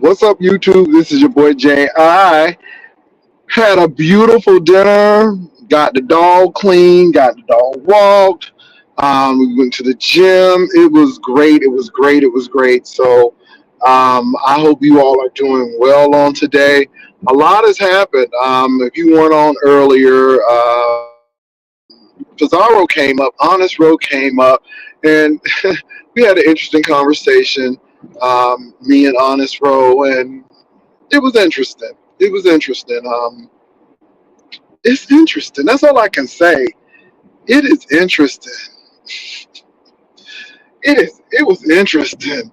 What's up, YouTube? This is your boy Jay. I had a beautiful dinner, got the dog clean, got the dog walked. We went to the gym. It was great. It was great. It was great. So I hope you all are doing well on today. A lot has happened. If you weren't on earlier, Pizaro came up, Honest Road came up, and we had an interesting conversation, me and Honest Row, and it was interesting. It was interesting. It's interesting. That's all I can say. It is interesting. It is. It was interesting,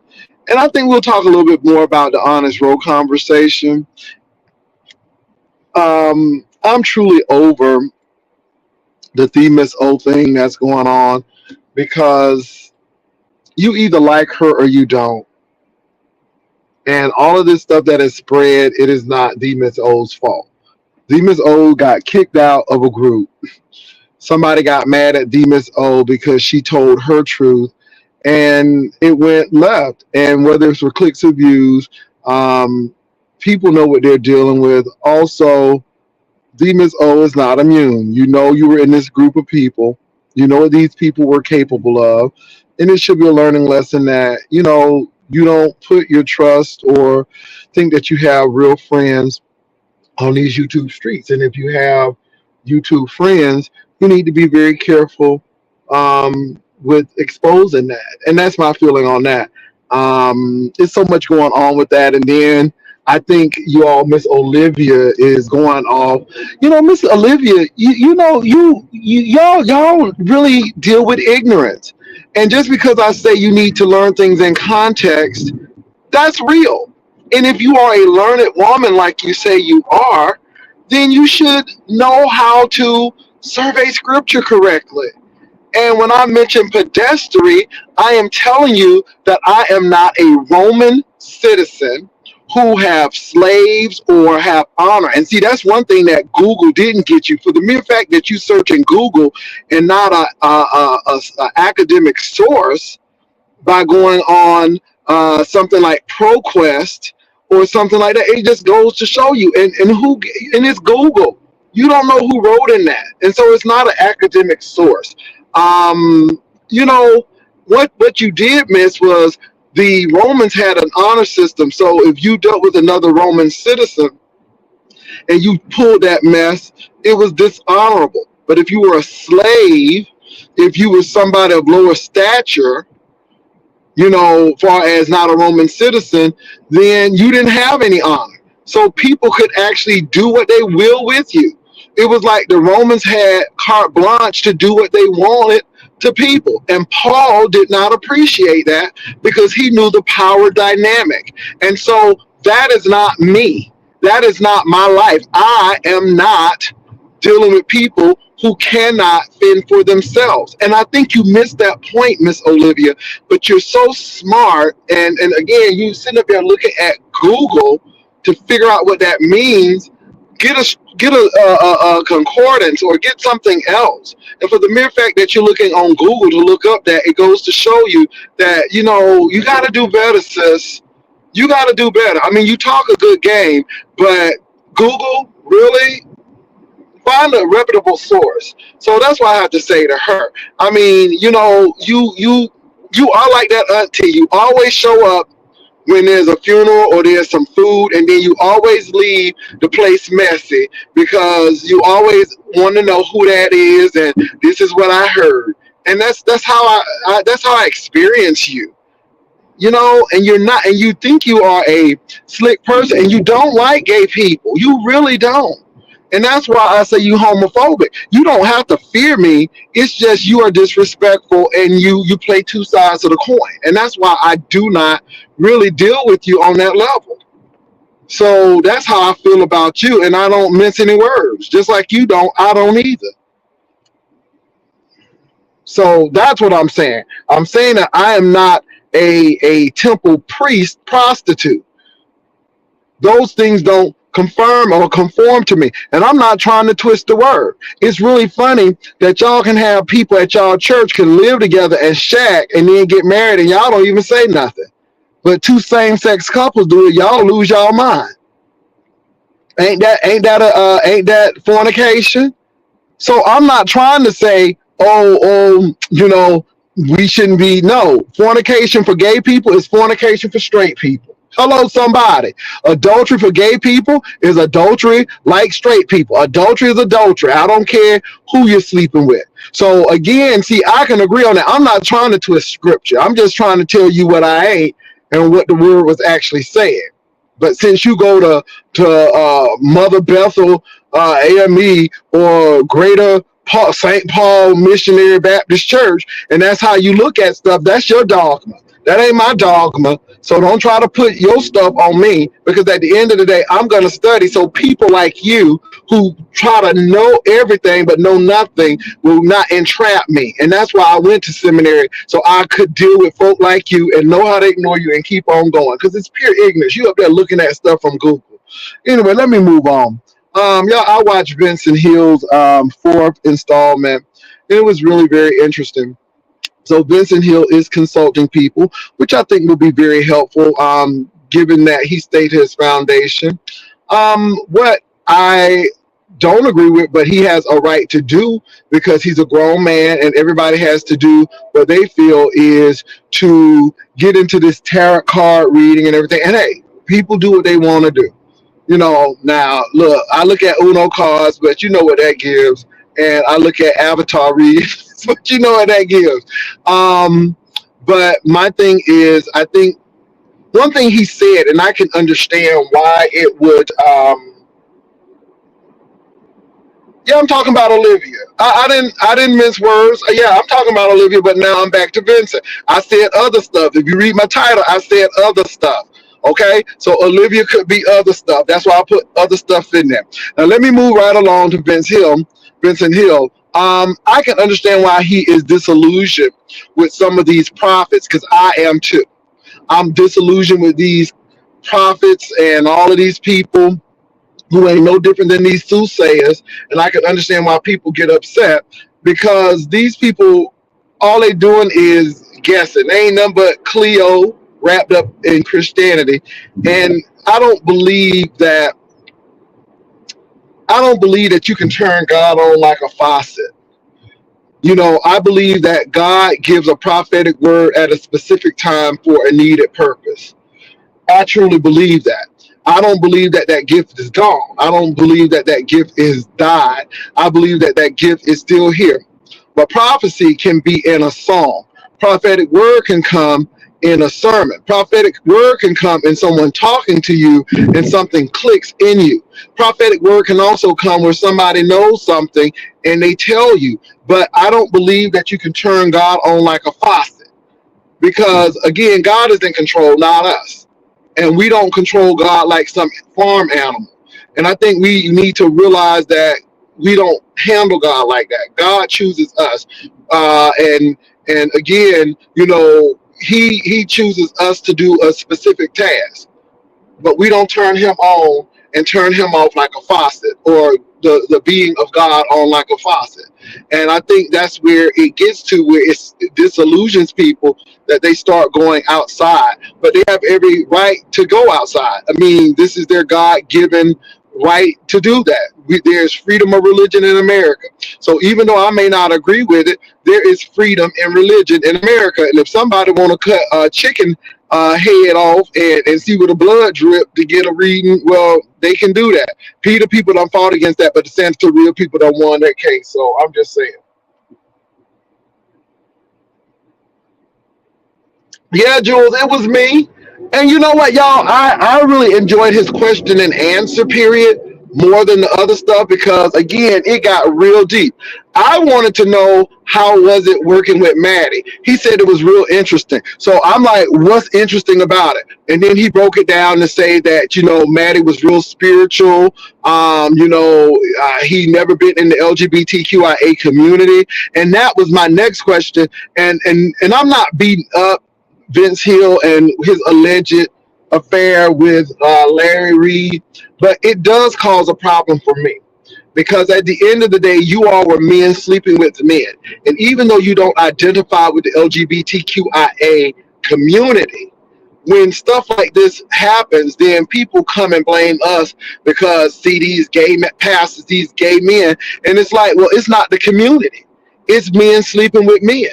and I think we'll talk a little bit more about the Honest Row conversation. I'm truly over the Themis O thing that's going on because you either like her or you don't. And all of this stuff that is spread, it is not D Miss O's fault. D Miss O got kicked out of a group. Somebody got mad at D Miss O because she told her truth, and it went left. And whether it's for clicks or views, people know what they're dealing with. Also, D Miss O is not immune. You know, you were in this group of people. You know what these people were capable of, and it should be a learning lesson that you don't put your trust or think that you have real friends on these YouTube streets. And if you have YouTube friends, you need to be very careful with exposing that. And that's my feeling on that. There's so much going on with that. And then I think Miss Olivia is going off. Miss Olivia, y'all really deal with ignorance. And just because I say you need to learn things in context, that's real. And if you are a learned woman like you say you are, then you should know how to survey scripture correctly. And when I mention pedestry, I am telling you that I am not a Roman citizen who have slaves or have honor. And see, that's one thing that Google didn't get you. For the mere fact that you search in Google and not a academic source by going on something like ProQuest or something like that, it just goes to show you. And it's Google. You don't know who wrote in that. And so it's not an academic source. What you did miss was the Romans had an honor system. So if you dealt with another Roman citizen and you pulled that mess, it was dishonorable. But if you were a slave, if you were somebody of lower stature, far as not a Roman citizen, then you didn't have any honor. So people could actually do what they will with you. It was like the Romans had carte blanche to do what they wanted to people. And Paul did not appreciate that because he knew the power dynamic. And so that is not me. That is not my life. I am not dealing with people who cannot fend for themselves. And I think you missed that point, Miss Olivia, but you're so smart. And again, you sitting up there looking at Google to figure out what that means. Get a concordance or get something else. And for the mere fact that you're looking on Google to look up that, it goes to show you that, you got to do better, sis. You got to do better. I mean, you talk a good game, but Google, really? Find a reputable source. So that's what I have to say to her. I mean, you are like that auntie. You always show up when there's a funeral or there's some food, and then you always leave the place messy because you always want to know who that is, and this is what I heard. And that's how I experience you. And you're not, and you think you are a slick person, and you don't like gay people. You really don't. And that's why I say you homophobic. You don't have to fear me. It's just you are disrespectful and you play two sides of the coin. And that's why I do not really deal with you on that level. So that's how I feel about you. And I don't mince any words. Just like you don't, I don't either. So that's what I'm saying. I'm saying that I am not a temple priest prostitute. Those things don't confirm or conform to me. And I'm not trying to twist the word. It's really funny that y'all can have people at y'all church can live together and shack and then get married and y'all don't even say nothing. but two same-sex couples do it, y'all lose y'all mind. Ain't that fornication? So I'm not trying to say, we shouldn't be. No, fornication for gay people is fornication for straight people. Hello, somebody. Adultery for gay people is adultery like straight people. Adultery is adultery. I don't care who you're sleeping with. So again, see, I can agree on that. I'm not trying to twist scripture. I'm just trying to tell you what I ain't and what the word was actually saying. But since you go to Mother Bethel, AME, or Greater St. Paul Missionary Baptist Church, and that's how you look at stuff, that's your dogma. That ain't my dogma. So don't try to put your stuff on me, because at the end of the day, I'm going to study. So people like you who try to know everything but know nothing will not entrap me. And that's why I went to seminary, so I could deal with folk like you and know how to ignore you and keep on going, because it's pure ignorance. You up there looking at stuff from Google. Anyway, let me move on. Y'all, I watched Vincent Hill's fourth installment, and it was really very interesting. So Vincent Hill is consulting people, which I think will be very helpful, given that he stated his foundation. What I don't agree with, but he has a right to do, because he's a grown man and everybody has to do what they feel, is to get into this tarot card reading and everything. And hey, people do what they want to do. Now, look, I look at Uno cards, but you know what that gives. And I look at Avatar reads, but you know what that gives. But my thing is, I think one thing he said, and I can understand why it would, yeah, I'm talking about Olivia. I didn't mince words. Yeah, I'm talking about Olivia, but now I'm back to Vincent. I said other stuff. If you read my title, I said other stuff. Okay, so Olivia could be other stuff. That's why I put other stuff in there. Now let me move right along to Vincent Hill. I can understand why he is disillusioned with some of these prophets, because I am too. I'm disillusioned with these prophets and all of these people who ain't no different than these soothsayers, and I can understand why people get upset, because these people, all they doing is guessing. They ain't nothing but Cleo wrapped up in Christianity, and I don't believe that you can turn God on like a faucet. I believe that God gives a prophetic word at a specific time for a needed purpose. I truly believe that. I don't believe that that gift is gone. I don't believe that that gift is died. I believe that that gift is still here. But prophecy can be in a song. Prophetic word can come in a sermon. Prophetic word can come in someone talking to you and something clicks in you. Prophetic word can also come where somebody knows something and they tell you. But I don't believe that you can turn God on like a faucet, because again, God is in control, not us. And we don't control God like some farm animal. And I think we need to realize that we don't handle God like that. God chooses us. And again, he chooses us to do a specific task, but we don't turn him on and turn him off like a faucet, or the being of God on like a faucet. And I think that's where it gets to, where it disillusions people, that they start going outside, but they have every right to go outside. I mean, this is their God-given right to do that. There's freedom of religion in America. So even though I may not agree with it, there is freedom in religion in America. And if somebody want to cut a chicken head off and see where the blood drip to get a reading, well, they can do that. Peter people don't fought against that, but the Santa real people don't won that case. So I'm just saying. Yeah, Jules, it was me. And you know what, y'all? I really enjoyed his question and answer period more than the other stuff, because again, it got real deep. I wanted to know, how was it working with Maddie? He said it was real interesting. So I'm like, what's interesting about it? And then he broke it down to say that, Maddie was real spiritual. He never been in the LGBTQIA community. And that was my next question. And I'm not beating up Vince Hill and his alleged affair with Larry Reed, but it does cause a problem for me, because at the end of the day, you all were men sleeping with men, and even though you don't identify with the LGBTQIA community, when stuff like this happens, then people come and blame us because see these pastors, these gay men, and it's like, well, it's not the community, it's men sleeping with men.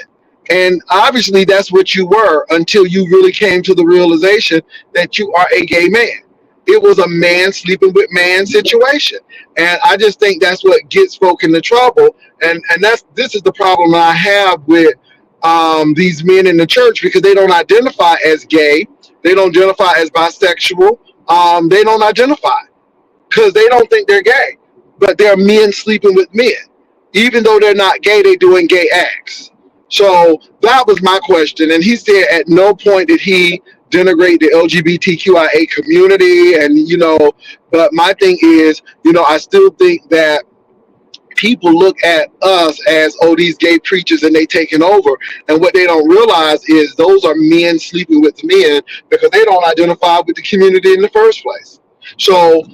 And obviously that's what you were until you really came to the realization that you are a gay man. It was a man sleeping with man situation. And I just think that's what gets folk into trouble. And this is the problem I have with these men in the church, because they don't identify as gay, they don't identify as bisexual, they don't identify because they don't think they're gay, but they're men sleeping with men. Even though they're not gay, they're doing gay acts. So that was my question. And he said at no point did he denigrate the LGBTQIA community. And, but my thing is, I still think that people look at us as, oh, these gay preachers and they taking over. And what they don't realize is those are men sleeping with men because they don't identify with the community in the first place. So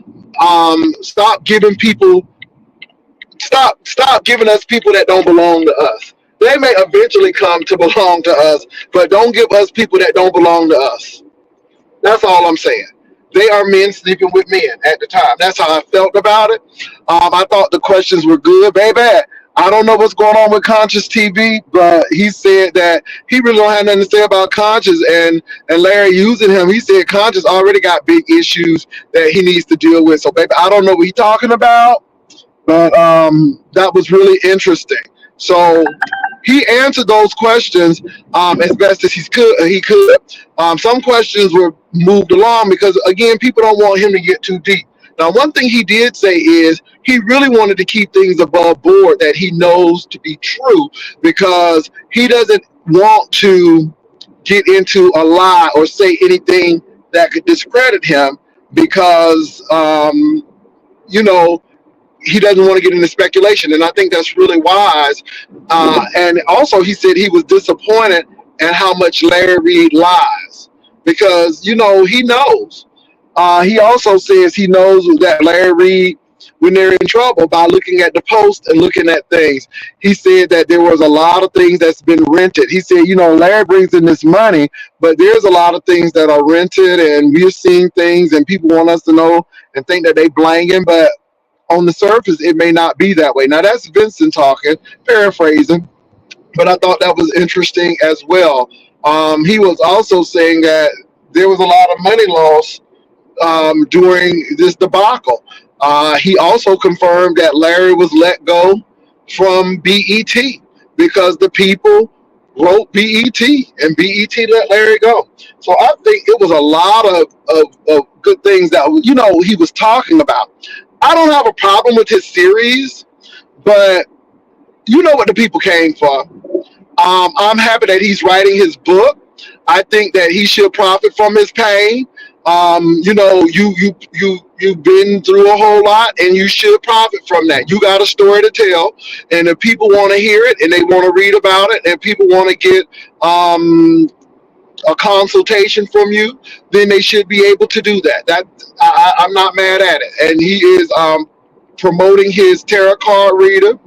stop giving us people that don't belong to us. They may eventually come to belong to us, but don't give us people that don't belong to us. That's all I'm saying. They are men sleeping with men at the time. That's how I felt about it. I thought the questions were good, baby. I don't know what's going on with Conscious TV, but he said that he really don't have nothing to say about Conscious, and Larry using him. He said Conscious already got big issues that he needs to deal with. So, baby, I don't know what he's talking about, but that was really interesting. So he answered those questions as best as he could. Some questions were moved along because, again, people don't want him to get too deep. Now, one thing he did say is he really wanted to keep things above board that he knows to be true, because he doesn't want to get into a lie or say anything that could discredit him, because, he doesn't want to get into speculation. And I think that's really wise. And also he said he was disappointed at how much Larry Reid lies, because, he knows. He also says he knows that Larry Reid, when they're in trouble, by looking at the post and looking at things, he said that there was a lot of things that's been rented. He said, Larry brings in this money, but there's a lot of things that are rented, and we're seeing things, and people want us to know and think that they blanging, but on the surface, it may not be that way. Now, that's Vincent talking, paraphrasing, but I thought that was interesting as well. He was also saying that there was a lot of money lost during this debacle. He also confirmed that Larry was let go from BET because the people wrote BET, and BET let Larry go. So I think it was a lot of good things that, he was talking about. I don't have a problem with his series, but you know what the people came for. I'm happy that he's writing his book. I think that he should profit from his pain. You've been through a whole lot, and you should profit from that. You got a story to tell, and if people want to hear it and they want to read about it, and people want to get a consultation from you, then they should be able to do that. I'm not mad at it. And he is promoting his tarot card reader.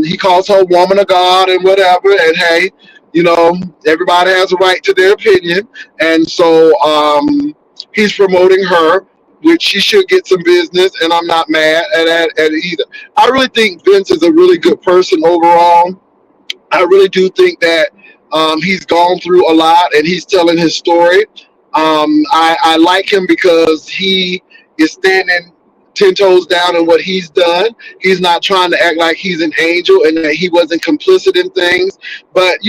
He calls her woman of God and whatever. And hey, everybody has a right to their opinion. And so he's promoting her, which she should get some business. And I'm not mad at it either. I really think Vince is a really good person overall. I really do think that he's gone through a lot, and he's telling his story. I like him because he is standing 10 toes down in what he's done. He's not trying to act like he's an angel and that he wasn't complicit in things. But,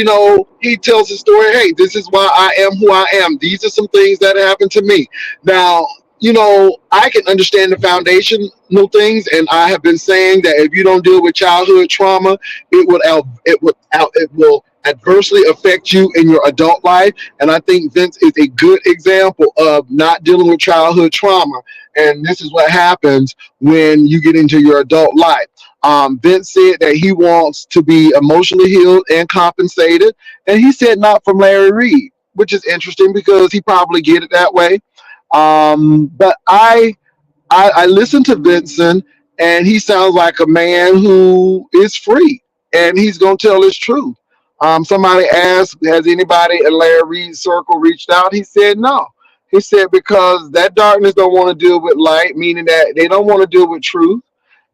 he tells his story. Hey, this is why I am who I am. These are some things that happened to me. Now, I can understand the foundational things, and I have been saying that if you don't deal with childhood trauma, it will adversely affect you in your adult life. And I think Vince is a good example of not dealing with childhood trauma. And this is what happens when you get into your adult life. Vince said that he wants to be emotionally healed and compensated, and he said not from Larry Reid, which is interesting because he probably get it that way. But I listen to Vincent, and he sounds like a man who is free, and he's gonna tell his truth. Somebody asked, has anybody in Larry Reid's circle reached out? He said no. He said because that darkness don't want to deal with light, meaning that they don't want to deal with truth.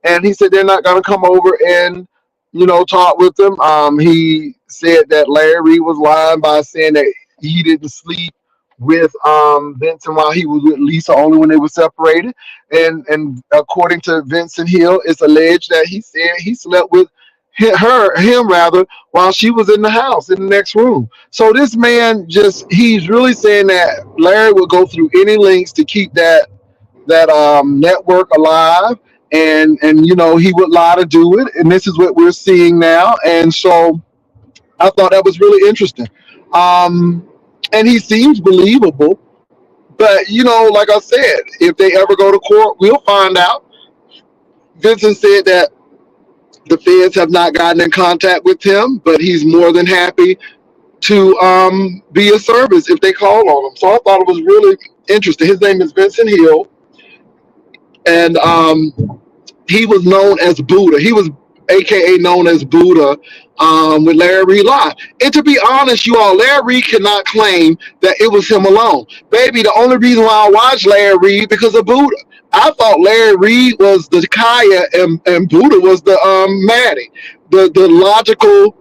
And he said they're not going to come over and, talk with him. He said that Larry Reid was lying by saying that he didn't sleep with Vincent while he was with Lisa, only when they were separated. And according to Vincent Hill, it's alleged that he said he slept with him rather, while she was in the house in the next room. So this man he's really saying that Larry would go through any lengths to keep that network alive, and he would lie to do it, and this is what we're seeing now. And so I thought that was really interesting. And he seems believable, but like I said, if they ever go to court, we'll find out. Vincent said that the feds have not gotten in contact with him, but he's more than happy to be of service if they call on him. So I thought it was really interesting. His name is Vincent Hill, and he was known as Buddha. He was AKA known as Buddha with Larry Reid Live. And to be honest, you all, Larry Reid cannot claim that it was him alone. Baby, the only reason why I watched Larry Reid because of Buddha. I thought Larry Reid was the Kaya and Buddha was the Maddie, the logical,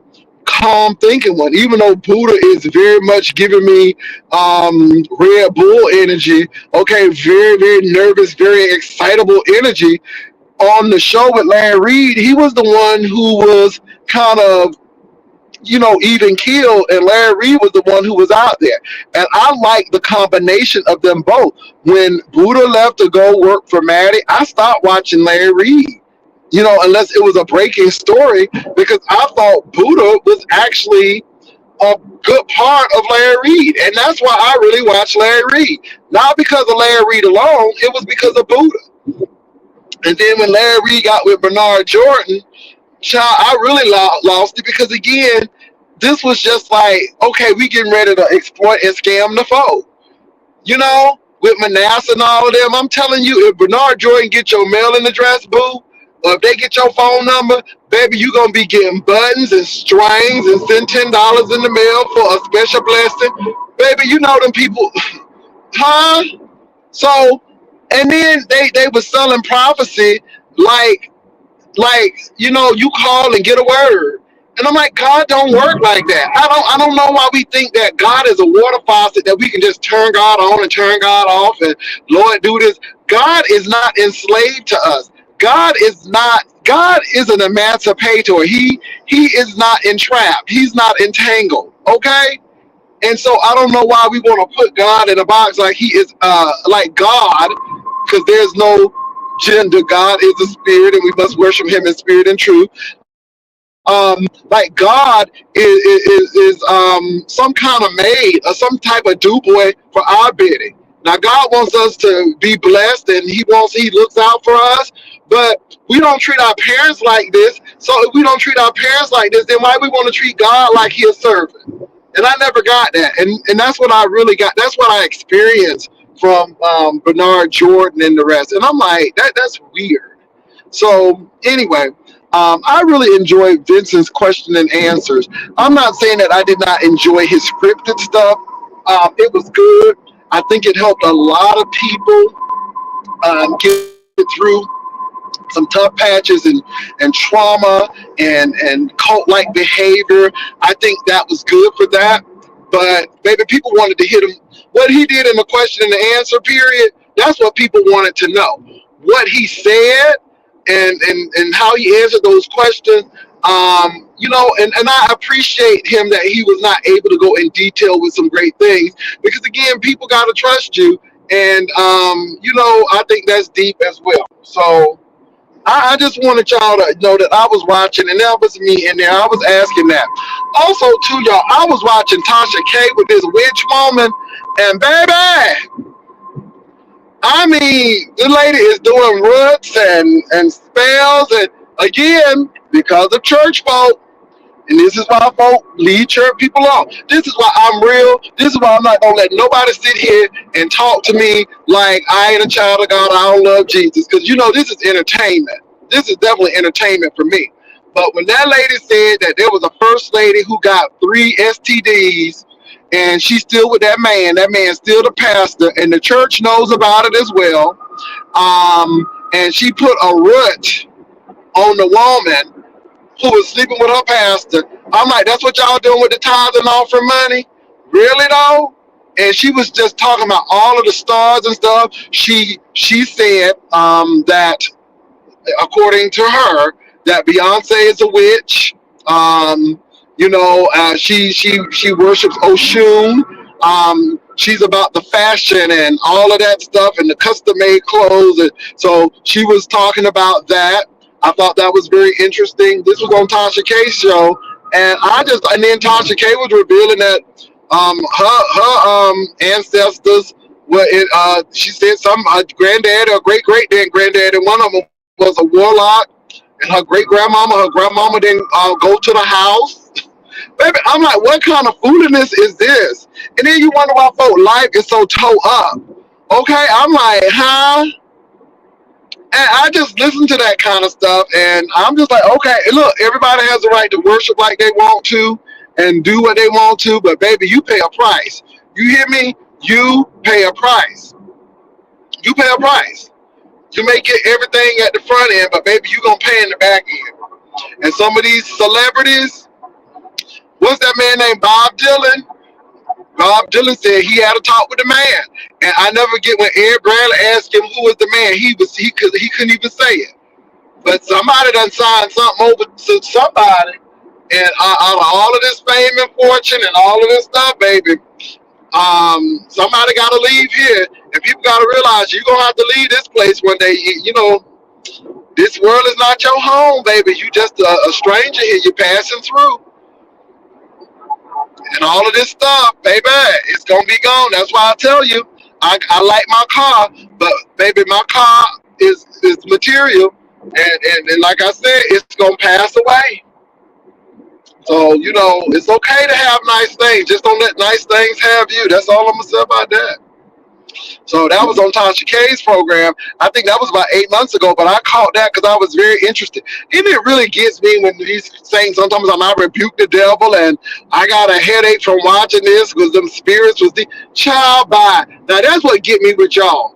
calm thinking one. Even though Buddha is very much giving me Red Bull energy, okay, very, very nervous, very excitable energy. On the show with Larry Reid, he was the one who was kind of, even killed, and Larry Reid was the one who was out there. And I like the combination of them both. When Buddha left to go work for Maddie, I stopped watching Larry Reid, unless it was a breaking story, because I thought Buddha was actually a good part of Larry Reid. And that's why I really watched Larry Reid. Not because of Larry Reid alone, it was because of Buddha. And then when Larry Reid got with Bernard Jordan, child, I really lost it, because again, this was just like, okay, we getting ready to exploit and scam the foe. With Manasseh and all of them, I'm telling you, if Bernard Jordan get your mailing address, boo, or if they get your phone number, baby, you gonna be getting buttons and strings and send $10 in the mail for a special blessing. Baby, them people, huh? So, and then they were selling prophecy like you call and get a word. And I'm like, God don't work like that. I don't know why we think that God is a water faucet that we can just turn God on and turn God off and Lord do this. God is not enslaved to us. God is an emancipator. He is not entrapped. He's not entangled. Okay? And so I don't know why we want to put God in a box like he is like God, because there's no gender. God is a spirit, and we must worship him in spirit and truth. Like God is some kind of maid or some type of do boy for our bidding. Now God wants us to be blessed, and he looks out for us, but we don't treat our parents like this. So if we don't treat our parents like this, then why we want to treat God like he a servant? And I never got that. And that's what I really got. That's what I experienced from Bernard Jordan and the rest. And I'm like, that's weird. So anyway, I really enjoyed Vincent's question and answers. I'm not saying that I did not enjoy his scripted stuff. It was good. I think it helped a lot of people get through some tough patches and trauma and cult-like behavior. I think that was good for that. But maybe people wanted to hit him. What he did in the question and the answer period, that's what people wanted to know. What he said and how he answered those questions, and I appreciate him that he was not able to go in detail with some great things, because again, people got to trust you. And, I think that's deep as well. So I just wanted y'all to know that I was watching, and that was me in there. I was asking that. Also, too, y'all, I was watching Tasha K with this witch woman, and baby, I mean, the lady is doing roots and spells, and again, because of church folk, and this is why folk lead church people on. This is why I'm real. This is why I'm not going to let nobody sit here and talk to me like I ain't a child of God. I don't love Jesus. Because, this is entertainment. This is definitely entertainment for me. But when that lady said that there was a first lady who got 3 STDs and she's still with that man's still the pastor, and the church knows about it as well. And she put a root on the woman who was sleeping with her pastor. I'm like, that's what y'all doing with the tithes and offering money? Really though? And she was just talking about all of the stars and stuff. She said that according to her, that Beyonce is a witch. She worships Oshun. She's about the fashion and all of that stuff and the custom made clothes. And so she was talking about that. I thought that was very interesting. This was on Tasha K's show, and then Tasha K was revealing that her ancestors were she said some granddad or great great granddad, and one of them was a warlock, and her grandmama didn't go to the house. Baby, I'm like, what kind of foolishness is this? And then you wonder why folk life is so toe up. Okay, I'm like, huh? And I just listen to that kind of stuff, and I'm just like, okay, look, everybody has the right to worship like they want to and do what they want to, but baby, you pay a price. You hear me? You pay a price. You pay a price. You may get everything at the front end, but baby, you gonna pay in the back end. And some of these celebrities, what's that man named Bob Dylan? Bob Dylan said he had a talk with the man, and I never get when Ed Bradley asked him who was the man. He couldn't even say it. But somebody done signed something over to somebody, and out of all of this fame and fortune and all of this stuff, baby, somebody got to leave here, and people got to realize you're gonna have to leave this place one day. This world is not your home, baby. You just a stranger here. You're passing through. And all of this stuff, baby, it's gonna be gone. That's why I tell you, I like my car, but baby, my car is material, and like I said, it's gonna pass away. So it's okay to have nice things. Just don't let nice things have you. That's all I'm gonna say about that. So that was on Tasha K's program. I think that was about 8 months ago, but I caught that because I was very interested. And it really gets me when he's saying sometimes I rebuke the devil and I got a headache from watching this because them spirits was the child by. Now that's what get me with y'all.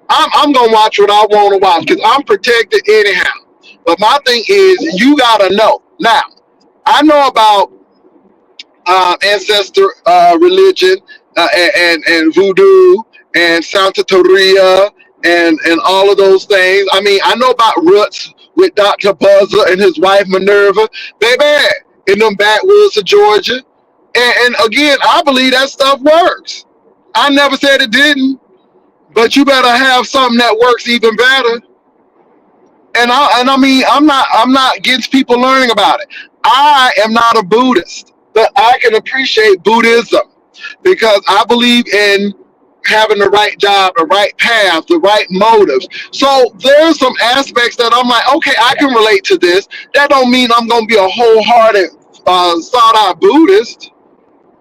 I'm going to watch what I want to watch because I'm protected anyhow. But my thing is you got to know. Now, I know about ancestor religion and voodoo and Santeria and all of those things. I mean, I know about roots with Dr. Buzzer and his wife Minerva, baby, in them backwoods of Georgia. And again, I believe that stuff works. I never said it didn't, but you better have something that works even better. And I mean, I'm not against people learning about it. I am not a Buddhist, but I can appreciate Buddhism because I believe in having the right job, the right path, the right motives. So there's some aspects that I'm like, okay, I can relate to this. That don't mean I'm going to be a wholehearted, sought-out Buddhist,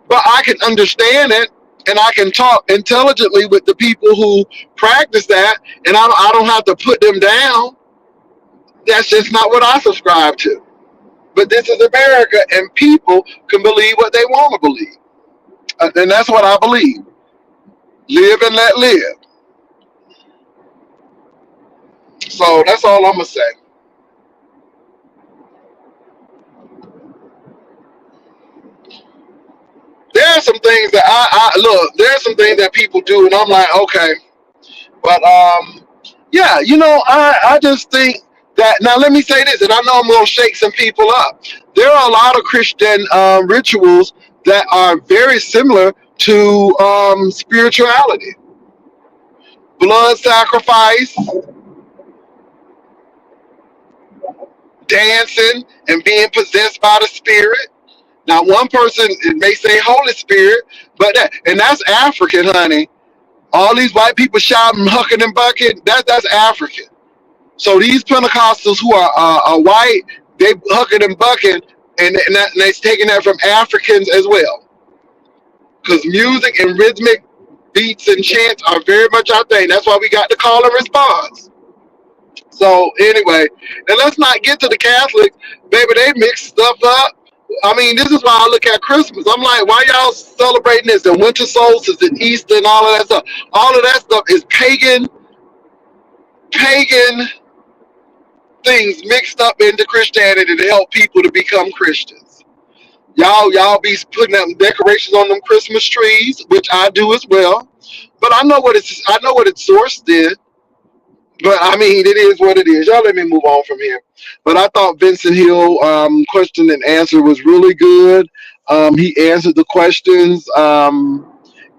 but I can understand it, and I can talk intelligently with the people who practice that, and I don't have to put them down. That's just not what I subscribe to. But this is America, and people can believe what they want to believe. And that's what I believe. Live and let live. So that's all I'm going to say. There are some things that I look, there are some things that people do, and I'm like, okay. But, yeah, I just think that, now let me say this, and I know I'm going to shake some people up. There are a lot of Christian rituals that are very similar to spirituality. Blood sacrifice, dancing, and being possessed by the spirit. Now, one person may say Holy Spirit, but that's African, honey. All these white people shouting, hucking and bucking, that's African. So these Pentecostals who are white, they hucking and bucking, and they're taking that from Africans as well. Because music and rhythmic beats and chants are very much our thing. That's why we got the call and response. So anyway, and let's not get to the Catholics, baby. They mix stuff up. I mean, this is why I look at Christmas. I'm like, why y'all celebrating this and winter solstice and Easter and all of that stuff? All of that stuff is pagan things mixed up into Christianity to help people to become Christians. Y'all be putting up decorations on them Christmas trees, which I do as well. But I know what its source did. But I mean, it is what it is. Y'all let me move on from here. But I thought Vincent Hill question and answer was really good. He answered the questions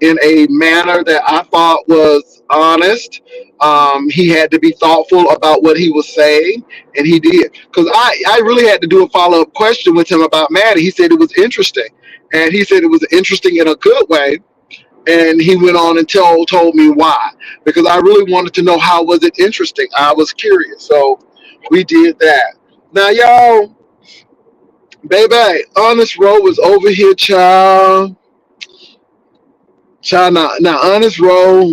in a manner that I thought was honest. He had to be thoughtful about what he was saying, and he did. Because I really had to do a follow-up question with him about Maddie. He said it was interesting, and he said it was interesting in a good way. And he went on and told me why, because I really wanted to know how was it interesting. I was curious, so we did that. Now, y'all, baby, Honest Row was over here, child. Now, Honest Row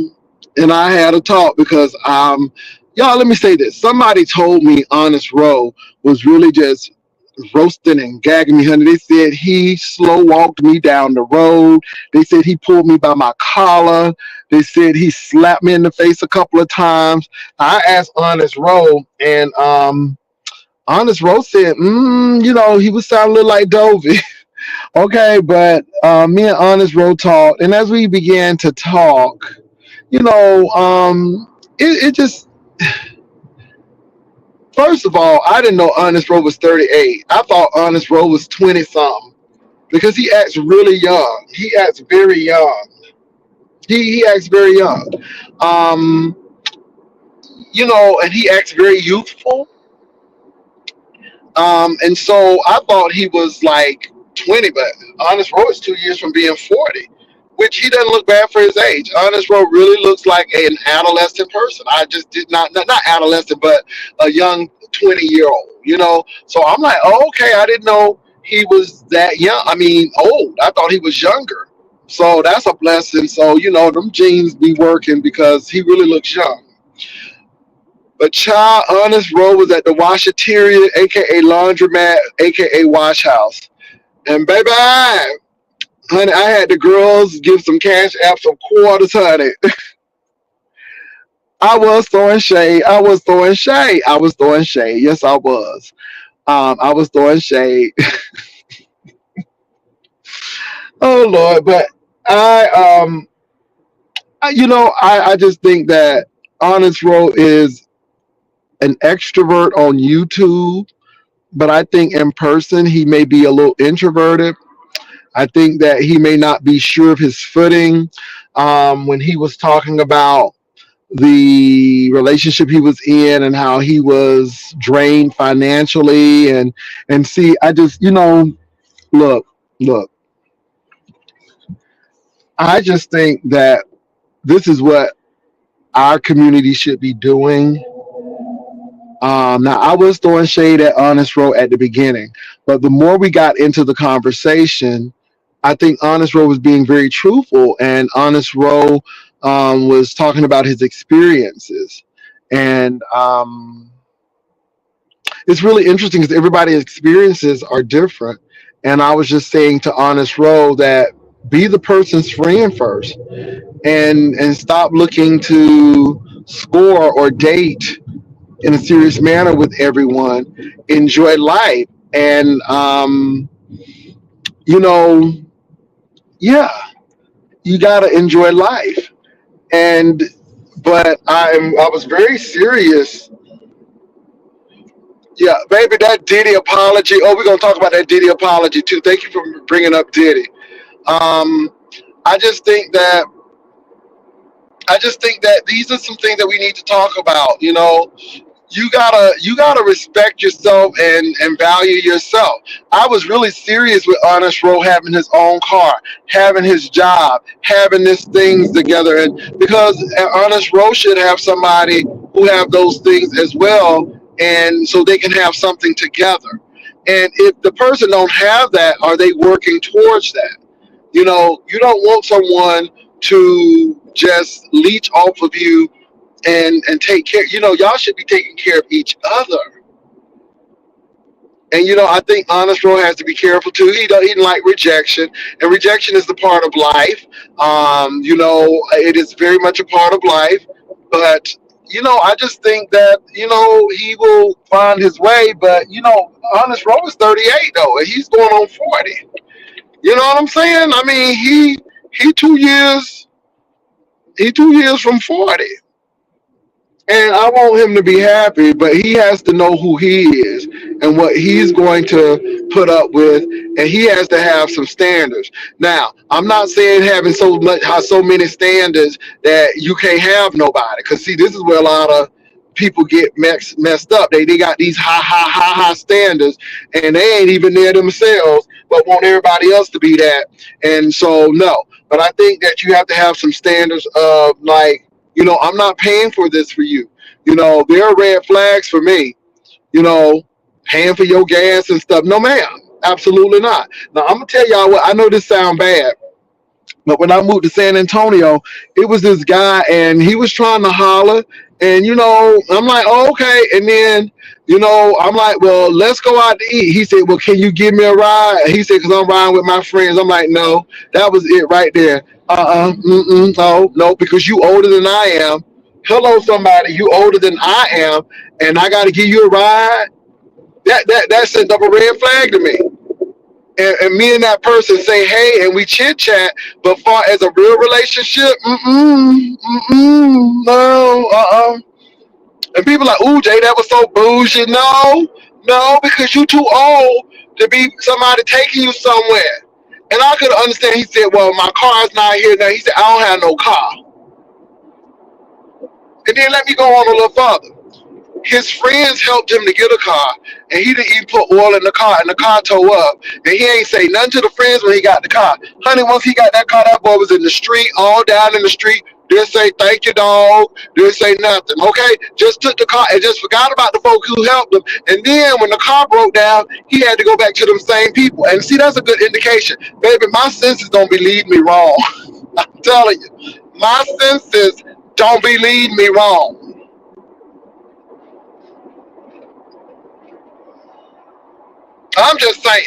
and I had a talk because y'all, let me say this. Somebody told me Honest Row was really just roasting and gagging me, honey. They said he slow walked me down the road. They said he pulled me by my collar. They said he slapped me in the face a couple of times. I asked Honest Row, and Honest Row said, he was sounding a little like Dovey. Okay, but me and Honest Row talked, and as we began to talk, it just, first of all, I didn't know Honest Row was 38. I thought Honest Row was 20 something because he acts really young. He acts very young. He acts very young. Um, and he acts very youthful. And so I thought he was like 20, but Honest Row is 2 years from being 40, which he doesn't look bad for his age. Honest Row really looks like an adolescent person. I just did not adolescent, but a young 20-year-old, So I'm like, oh, okay, I didn't know he was that young. I mean, old. I thought he was younger. So that's a blessing. So, them genes be working because he really looks young. But child, Honest Row was at the Washateria, aka Laundromat, aka Wash House. And baby, honey, I had the girls give some cash apps, some quarters, honey. I was throwing shade. I was throwing shade. I was throwing shade. Yes, I was. I was throwing shade. Oh Lord, but I just think that Honest Row is an extrovert on YouTube, but I think in person he may be a little introverted. I think that he may not be sure of his footing when he was talking about the relationship he was in and how he was drained financially and see, I just, look, I just think that this is what our community should be doing. Now, I was throwing shade at Honest Row at the beginning, but the more we got into the conversation, I think Honest Row was being very truthful, and Honest Row was talking about his experiences. And it's really interesting because everybody's experiences are different. And I was just saying to Honest Row that be the person's friend first and stop looking to score or date in a serious manner with everyone. Enjoy life. And, yeah, you got to enjoy life. But I was very serious. Yeah, baby, that Diddy apology. Oh, we're going to talk about that Diddy apology too. Thank you for bringing up Diddy. Um, I just think that these are some things that we need to talk about. You gotta respect yourself and value yourself. I was really serious with Honest Row having his own car, having his job, having these things together, and because Honest Row should have somebody who have those things as well, and so they can have something together. And if the person don't have that, are they working towards that? You don't want someone to just leech off of you and take care. Y'all should be taking care of each other. And I think Honest Roll has to be careful too. He didn't like rejection, and rejection is the part of life. It is very much a part of life. But I just think that he will find his way. But Honest Roll is 38 though, and he's going on 40. You know what I'm saying? I mean, he 2 years from 40. And I want him to be happy, but he has to know who he is and what he's going to put up with, and he has to have some standards. Now, I'm not saying having so many standards that you can't have nobody, because see, this is where a lot of people get messed up. They got these high standards, and they ain't even there themselves, but want everybody else to be that. And so, no. But I think that you have to have some standards of like, I'm not paying for this for you. There are red flags for me, paying for your gas and stuff. No, ma'am. Absolutely not. Now, I'm going to tell y'all what, I know this sound bad, but when I moved to San Antonio, it was this guy and he was trying to holler. And, I'm like, oh, okay. And then, I'm like, well, let's go out to eat. He said, well, can you give me a ride? He said, because I'm riding with my friends. I'm like, no, that was it right there. No, because you older than I am. Hello, somebody, you older than I am, and I got to give you a ride. That sent up a red flag to me. And me and that person say hey, and we chit chat. But far as a real relationship, no. And people like, ooh, Jay, that was so bougie. No, because you too old to be somebody taking you somewhere. And I could understand. He said, well, my car's not here now. He said, I don't have no car. And then let me go on a little further. His friends helped him to get a car, and he didn't even put oil in the car, and the car tore up. And he ain't say nothing to the friends when he got the car. Honey, once he got that car, that boy was in the street, all down in the street. Didn't say thank you, dog. Didn't say nothing. Okay, just took the car and just forgot about the folks who helped him. And then when the car broke down, he had to go back to them same people. And see, that's a good indication, baby. My senses don't believe me wrong. I'm telling you, my senses don't believe me wrong. I'm just saying.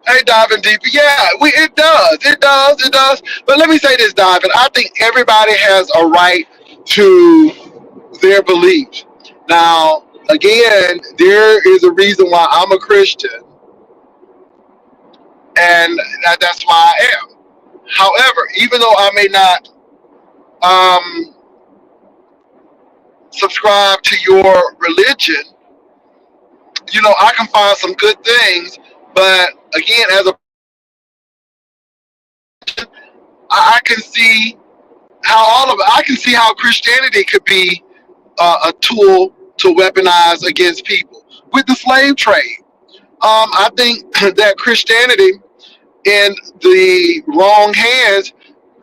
Hey, diving deeper. Yeah, it does. But let me say this, diving. I think everybody has a right to their beliefs. Now, again, there is a reason why I'm a Christian, and that's why I am. However, even though I may not um, subscribe to your religion, I can find some good things. But again, as a I can see how I can see how Christianity could be a tool to weaponize against people with the slave trade. I think that Christianity in the wrong hands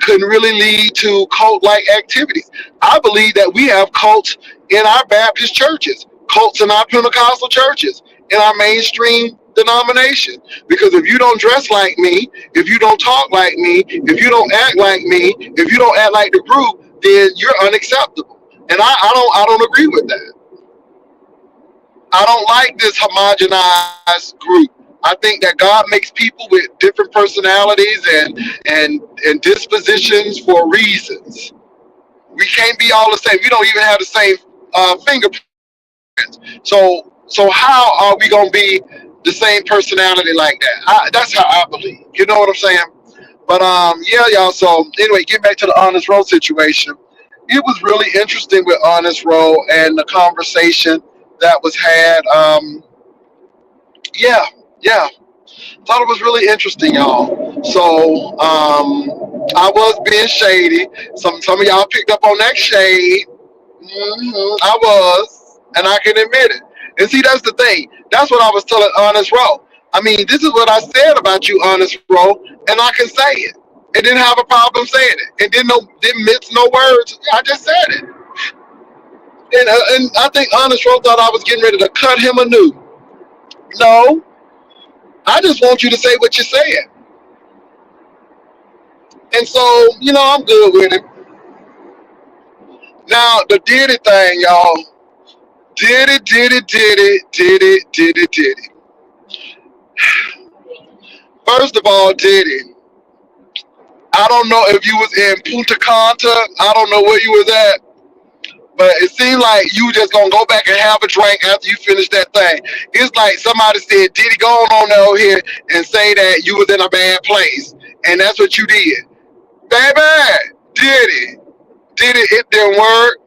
can really lead to cult-like activities. I believe that we have cults in our Baptist churches, cults in our Pentecostal churches, in our mainstream denomination. Because if you don't dress like me, if you don't talk like me, if you don't act like me, if you don't act like the group, then you're unacceptable. And I don't agree with that. I don't like this homogenized group. I think that God makes people with different personalities and dispositions for reasons. We can't be all the same. We don't even have the same fingerprint. So how are we gonna be the same personality like that? That's how I believe. You know what I'm saying? But yeah, y'all. So anyway, get back to the Honest Roll situation. It was really interesting with Honest Roll and the conversation that was had. Yeah, yeah. Thought it was really interesting, y'all. So I was being shady. Some of y'all picked up on that shade. I was, and I can admit it. And see, that's the thing. That's what I was telling Honest Row. I mean, this is what I said about you, Honest Row, and I can say it. and didn't have a problem saying it, and didn't mince no words. I just said it, and I think Honest Rowe thought I was getting ready to cut him anew. No, I just want you to say what you're saying, and so I'm good with it. Now the Diddy thing, y'all. Diddy. First of all, Diddy. I don't know if you was in Punta Cana. I don't know where you was at, but it seemed like you just gonna go back and have a drink after you finish that thing. It's like somebody said, Diddy, go on over here and say that you was in a bad place, and that's what you did, baby. Diddy, it didn't work.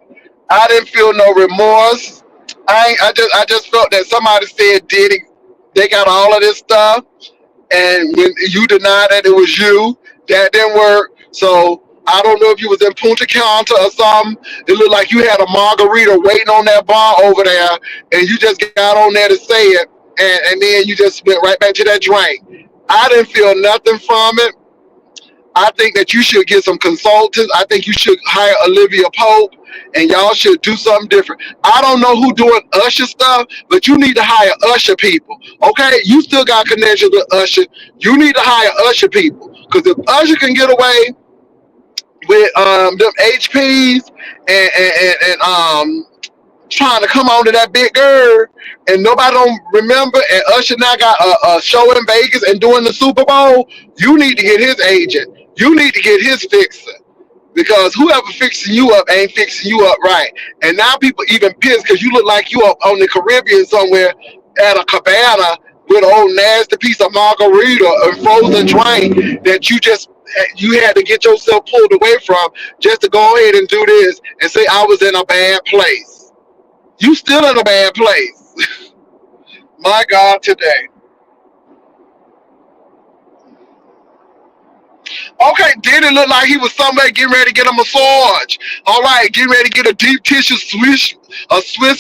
I didn't feel no remorse. I just felt that somebody said, Diddy, they got all of this stuff, and when you denied that it was you, that didn't work. So I don't know if you was in Punta Cana or something. It looked like you had a margarita waiting on that bar over there, and you just got on there to say it, and then you just went right back to that drink. I didn't feel nothing from it. I think that you should get some consultants. I think you should hire Olivia Pope, and y'all should do something different. I don't know who doing Usher stuff, but you need to hire Usher people. Okay, you still got connections with Usher. You need to hire Usher people, because if Usher can get away with them HPs and trying to come on to that big girl, and nobody don't remember, and Usher now got a show in Vegas and doing the Super Bowl, you need to get his agent. You need to get his fixer, because whoever fixing you up ain't fixing you up right. And now people even pissed because you look like you up on the Caribbean somewhere at a cabana with an old nasty piece of margarita and frozen drink that you had to get yourself pulled away from just to go ahead and do this and say I was in a bad place. You still in a bad place. My God, today. Okay, Diddy looked like he was somewhere getting ready to get a massage. All right, getting ready to get a deep tissue Swiss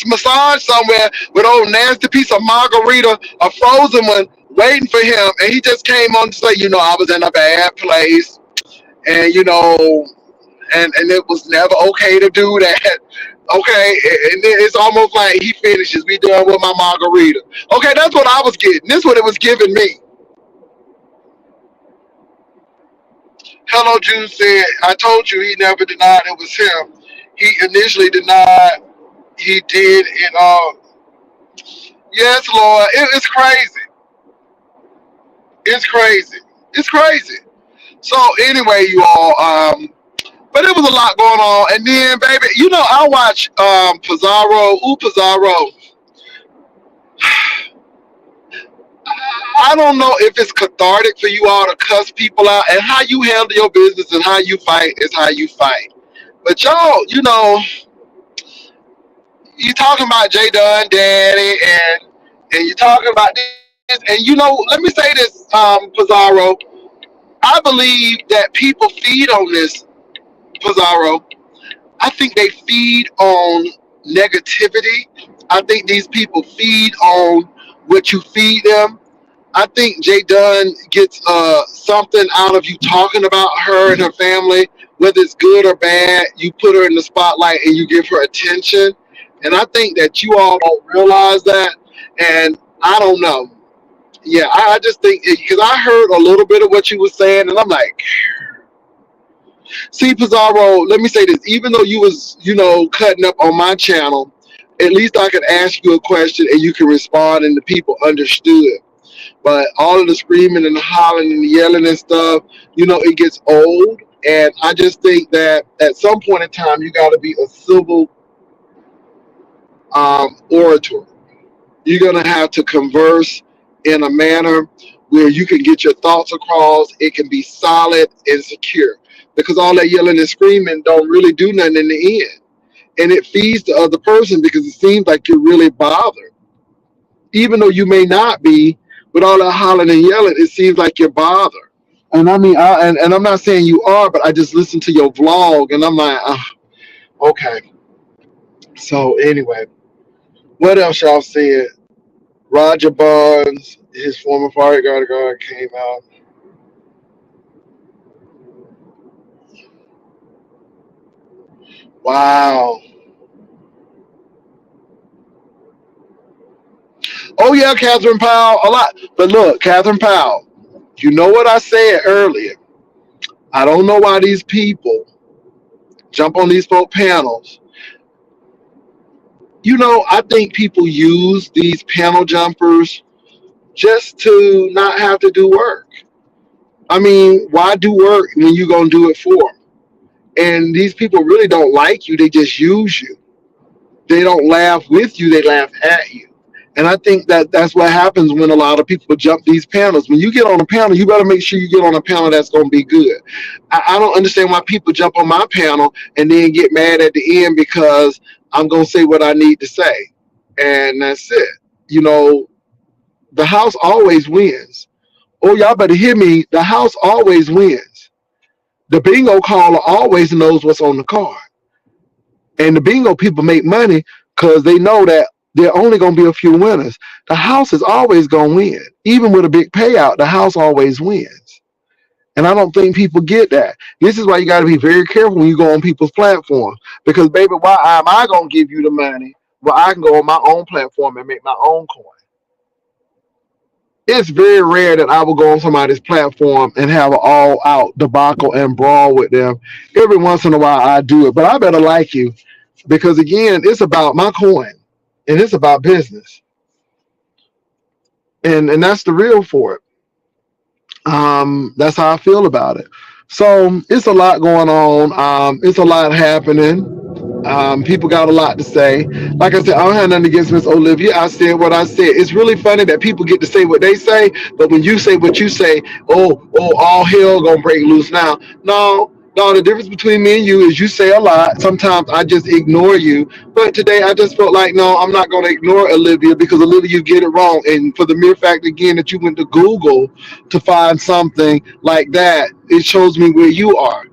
massage somewhere with old nasty piece of margarita, a frozen one, waiting for him. And he just came on to say, I was in a bad place. And, and it was never okay to do that. Okay, and then it's almost like he finishes. We done with my margarita. Okay, that's what I was getting. This is what it was giving me. Hello June said, I told you he never denied it was him. He initially denied he did it all. Yes, Lord. It's crazy. It's crazy. It's crazy. So anyway, you all, but it was a lot going on. And then, baby, I watch Pizaro. Ooh, Pizaro. I don't know if it's cathartic for you all to cuss people out, and how you handle your business and how you fight is how you fight. But y'all, you talking about J Dunn Daddy, and you talking about this, and let me say this, Pizarro. I believe that people feed on this, Pizarro. I think they feed on negativity. I think these people feed on what you feed them. I think Jay Dunn gets something out of you talking about her and her family, whether it's good or bad. You put her in the spotlight and you give her attention. And I think that you all don't realize that. And I don't know. Yeah, I just think, because I heard a little bit of what you were saying, and I'm like, see, Pizarro, let me say this. Even though you was, cutting up on my channel, at least I could ask you a question and you can respond and the people understood. But all of the screaming and the hollering and the yelling and stuff, it gets old. And I just think that at some point in time, you got to be a civil orator. You're going to have to converse in a manner where you can get your thoughts across. It can be solid and secure, because all that yelling and screaming don't really do nothing in the end. And it feeds the other person, because it seems like you're really bothered. Even though you may not be, with all that hollering and yelling, it seems like you're bothered. And I mean, and I'm not saying you are, but I just listened to your vlog and I'm like, okay. So anyway, what else y'all said? Roger Bonds, his former bodyguard came out. Wow. Oh yeah, Catherine Powell, a lot. But look, Catherine Powell, you know what I said earlier. I don't know why these people jump on these folk panels. I think people use these panel jumpers just to not have to do work. I mean, why do work when you gonna do it for them? And these people really don't like you; they just use you. They don't laugh with you; they laugh at you. And I think that that's what happens when a lot of people jump these panels. When you get on a panel, you better make sure you get on a panel that's going to be good. I don't understand why people jump on my panel and then get mad at the end because I'm going to say what I need to say. And that's it. You know, the house always wins. Oh, y'all better hear me. The house always wins. The bingo caller always knows what's on the card. And the bingo people make money because they know that there are only going to be a few winners. The house is always going to win. Even with a big payout, the house always wins. And I don't think people get that. This is why you got to be very careful when you go on people's platforms. Because, baby, why am I going to give you the money? Well, I can go on my own platform and make my own coin. It's very rare that I will go on somebody's platform and have an all-out debacle and brawl with them. Every once in a while, I do it. But I better like you. Because again, it's about my coin and it's about business. And that's the real for it. That's how I feel about it. So it's a lot going on. It's a lot happening. People got a lot to say. Like I said, I don't have nothing against Miss Olivia. I said what I said. It's really funny that people get to say what they say, but when you say what you say, all hell gonna break loose now. No, no, the difference between me and you is you say a lot. Sometimes I just ignore you. But today I just felt like, no, I'm not gonna ignore Olivia because Olivia, you get it wrong. And for the mere fact again that you went to Google to find something like that, it shows me where you are.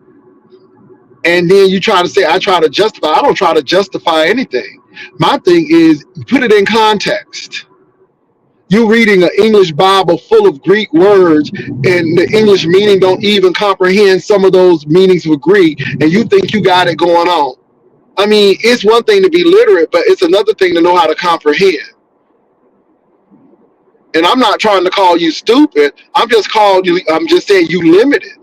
And then you try to say I try to justify. I don't try to justify anything. My thing is put it in context. You reading an English Bible full of Greek words and the English meaning don't even comprehend some of those meanings of Greek, and you think you got it going on. I mean, it's one thing to be literate, but it's another thing to know how to comprehend. And I'm not trying to call you stupid. I'm just saying you limited.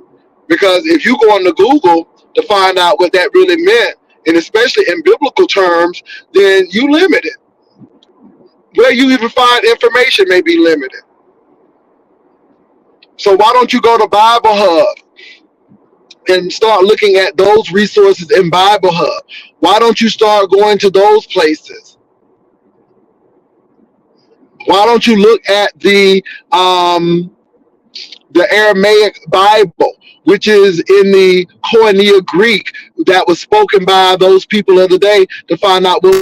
Because if you go on to Google to find out what that really meant, and especially in biblical terms, then you limited. Where you even find information may be limited. So why don't you go to Bible Hub and start looking at those resources in Bible Hub? Why don't you start going to those places? Why don't you look at the Aramaic Bible, which is in the Koine Greek that was spoken by those people of the day to find out what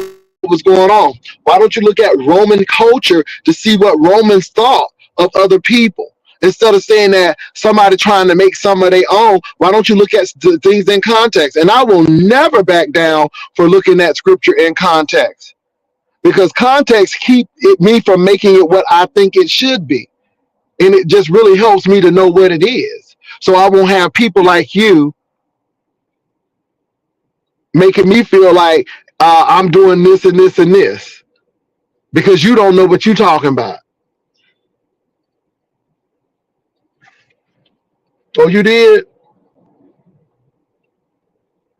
was going on? Why don't you look at Roman culture to see what Romans thought of other people? Instead of saying that somebody trying to make some of their own, why don't you look at things in context? And I will never back down for looking at scripture in context, because context keep me from making it what I think it should be. And it just really helps me to know what it is. So I won't have people like you making me feel like I'm doing this and this and this because you don't know what you're talking about. Oh, you did?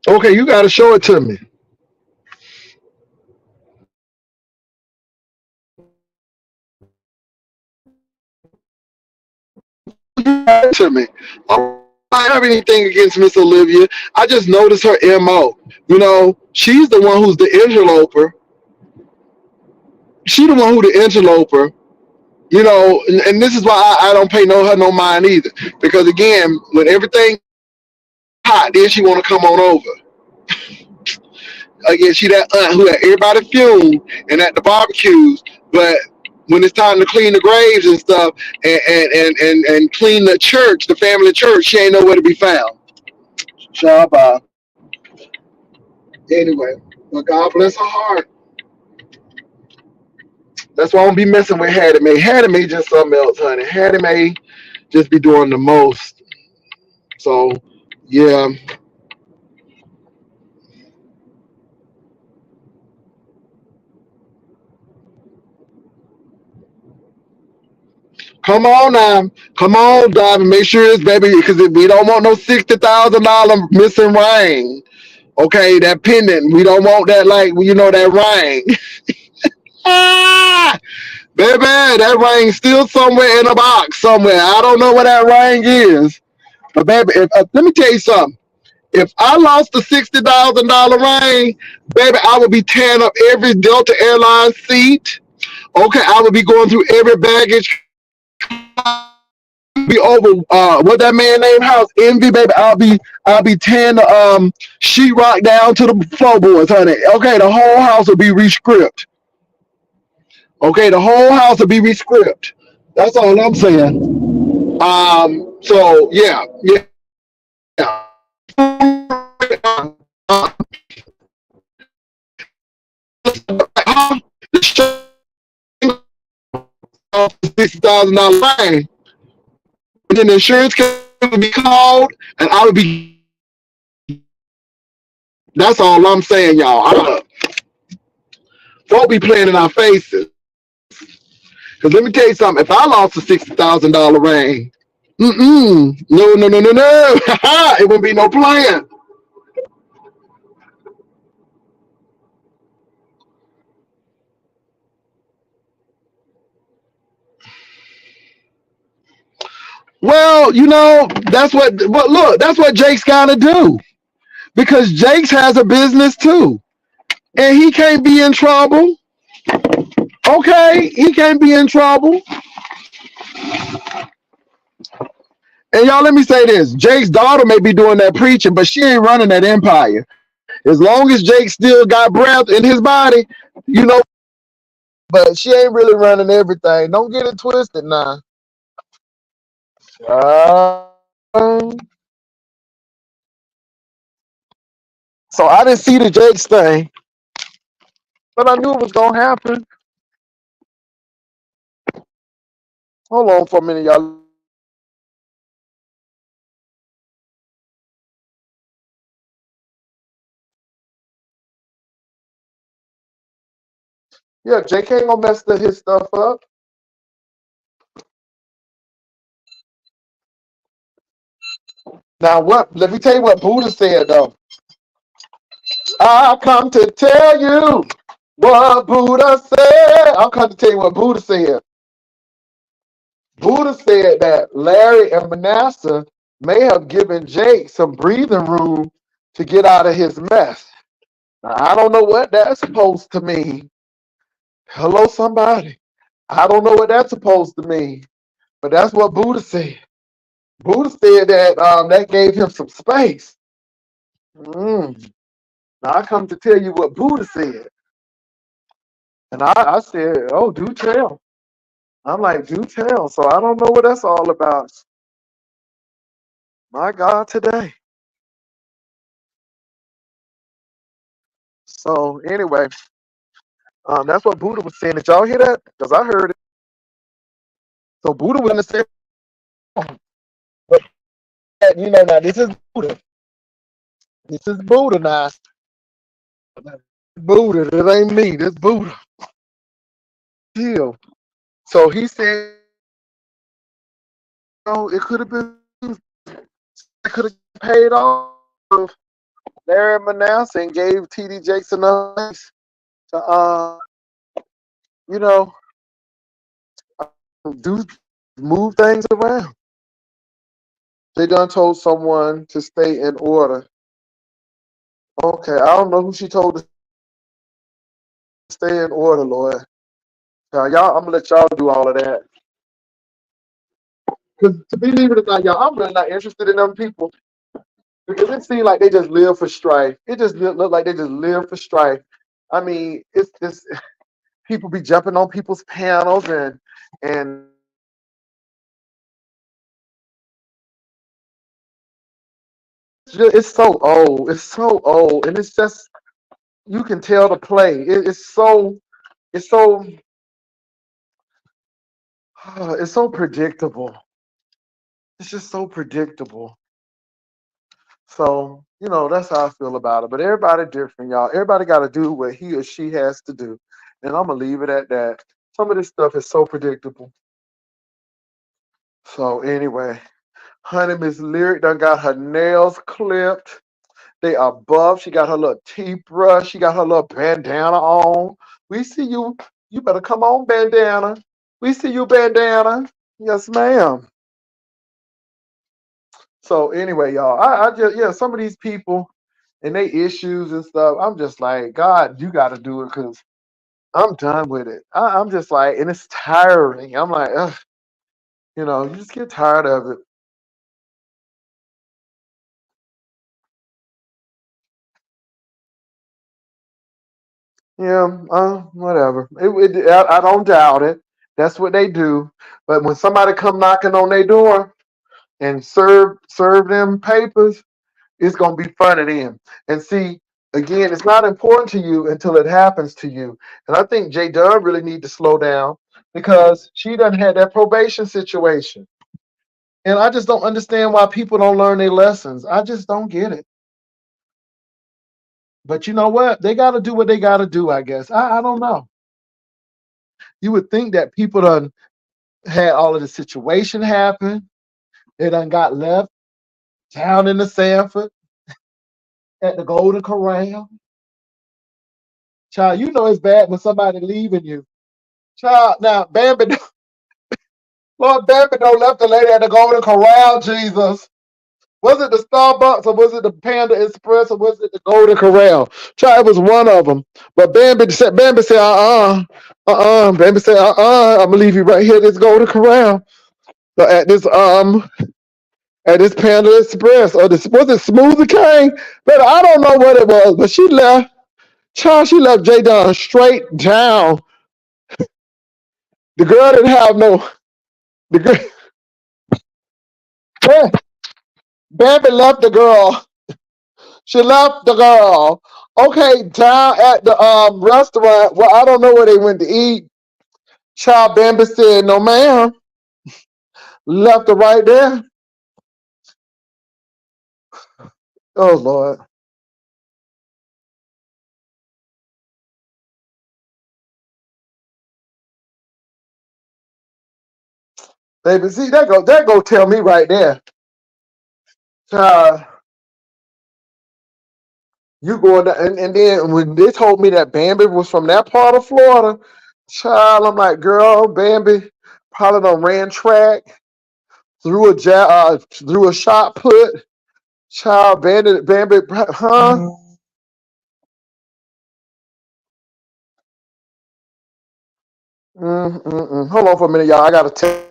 Okay, you got to show it to me. To me. I don't have anything against Miss Olivia. I just noticed her MO. She's the one who's the interloper. She the one who the interloper. And this is why I don't pay her no mind either. Because again, when everything hot, then she want to come on over. Again, she that aunt who had everybody fumed and at the barbecues, but when it's time to clean the graves and stuff and clean the church, the family church, she ain't nowhere to be found. Shabba. Anyway, but God bless her heart. That's why I don't be messing with Hattie Mae. Hattie Mae just something else, honey. Hattie Mae just be doing the most. So, yeah. Come on now. Come on, Diamond. Make sure it's baby, because we don't want no $60,000 missing ring. Okay, that pendant. We don't want that, like, that ring. Ah, baby, that ring still somewhere in a box somewhere. I don't know where that ring is. But baby, let me tell you something. If I lost the $60,000 ring, baby, I would be tearing up every Delta Airlines seat. Okay, I would be going through every baggage. Be over what that man named House Envy, baby. I'll be tearing the sheetrock down to the floorboards, honey. Okay, the whole house will be rescript. Okay, the whole house will be rescript. That's all I'm saying. So yeah. $60,000 line, and then the insurance company would be called, and I would be. That's all I'm saying, y'all. Don't be playing in our faces. Because let me tell you something. If I lost a $60,000 ring, no, it wouldn't be no plan. Well, that's what. But look, that's what Jake's gotta do, because Jake's has a business too, and he can't be in trouble. Okay, he can't be in trouble. And y'all, let me say this: Jake's daughter may be doing that preaching, but she ain't running that empire. As long as Jake still got breath in his body, you know. But she ain't really running everything. Don't get it twisted now. Uh, so I didn't see the Jake's thing, but I knew it was gonna happen. Hold on for a minute, y'all. Yeah, Jake ain't gonna mess his stuff up. Now what? Let me tell you what Buddha said though. I come to tell you what Buddha said. I'll come to tell you what Buddha said. Buddha said that Larry and Manasseh may have given Jake some breathing room to get out of his mess. Now, I don't know what that's supposed to mean. Hello, somebody. I don't know what that's supposed to mean, but that's what Buddha said. Buddha said that that gave him some space. Mm. Now I come to tell you what Buddha said, and I said, "Oh, do tell." I'm like, "Do tell." So I don't know what that's all about. My God, today. So anyway, that's what Buddha was saying. Did y'all hear that? Because I heard it. So Buddha was saying, but now this is Buddha. This is Buddha now. Buddha. It ain't me. This Buddha. Still. So he said, it could have been. It could have paid off if Larry Manasseh and gave TD Jakes enough space to, you know, do move things around. They done told someone to stay in order. Okay, I don't know who she told to stay in order, Lord. Now, y'all, I'm gonna let y'all do all of that. Because to be leaving it not, y'all, I'm really not interested in them people. Because it seems like they just live for strife. It just look like they just live for strife. I mean, it's just people be jumping on people's panels and it's so old. It's so old, and it's just you can tell the play. It's so it's so predictable. It's just so predictable. So that's how I feel about it. But everybody different, y'all. Everybody got to do what he or she has to do, and I'm gonna leave it at that. Some of this stuff is so predictable. So anyway, honey, Miss Lyric done got her nails clipped. They are buff. She got her little teeth brush. She got her little bandana on. We see you. You better come on, bandana. We see you, bandana. Yes, ma'am. So anyway, y'all, I just yeah, some of these people and they issues and stuff. I'm just like, God, you got to do it because I'm done with it. I'm just like, and it's tiring. I'm like, ugh, you just get tired of it. Yeah, whatever. I don't doubt it. That's what they do. But when somebody come knocking on their door and serve them papers, it's gonna be fun at them. And see, again, it's not important to you until it happens to you. And I think Jay Dunn really need to slow down because she done had that probation situation. And I just don't understand why people don't learn their lessons. I just don't get it. But you know what? They got to do what they got to do, I guess. I don't know. You would think that people done had all of the situation happen. They done got left down in the Sanford at the Golden Corral. Child, you know it's bad when somebody leaving you. Child, now, Bambi, Lord Bambi don't left the lady at the Golden Corral, Jesus. Was it the Starbucks or was it the Panda Express or was it the Golden Corral? Child, it was one of them. But Bambi said, Bambi said, I'm gonna leave you right here at this Golden Corral. So at this Panda Express or this was it Smoothie King? But I don't know what it was, but she left. Child, she left J Don straight down. The girl didn't have no the girl Bambi left the girl. She left the girl. Okay, down at the restaurant. Well, I don't know where they went to eat. Child Bambi said, no ma'am. Left her right there. Oh Lord. Baby, see that go tell me right there. Child, you going to, and then when they told me that Bambi was from that part of Florida, child, I'm like, girl, Bambi probably done ran track, threw a shot put, child, Bambi, huh? Hold on for a minute, y'all. I gotta tell.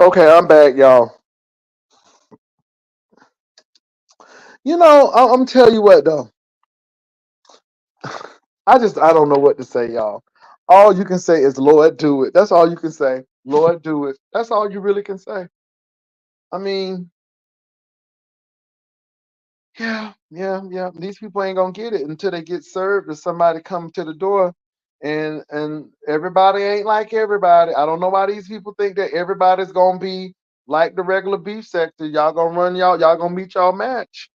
Okay, I'm back, y'all. I'm tell you what though. I don't know what to say, y'all. All you can say is Lord do it. That's all you can say. Lord do it. That's all you really can say. I mean, yeah. These people ain't gonna get it until they get served or somebody come to the door. And everybody ain't like everybody. I don't know why these people think that everybody's gonna be like the regular beef sector. Y'all gonna run y'all gonna meet y'all match.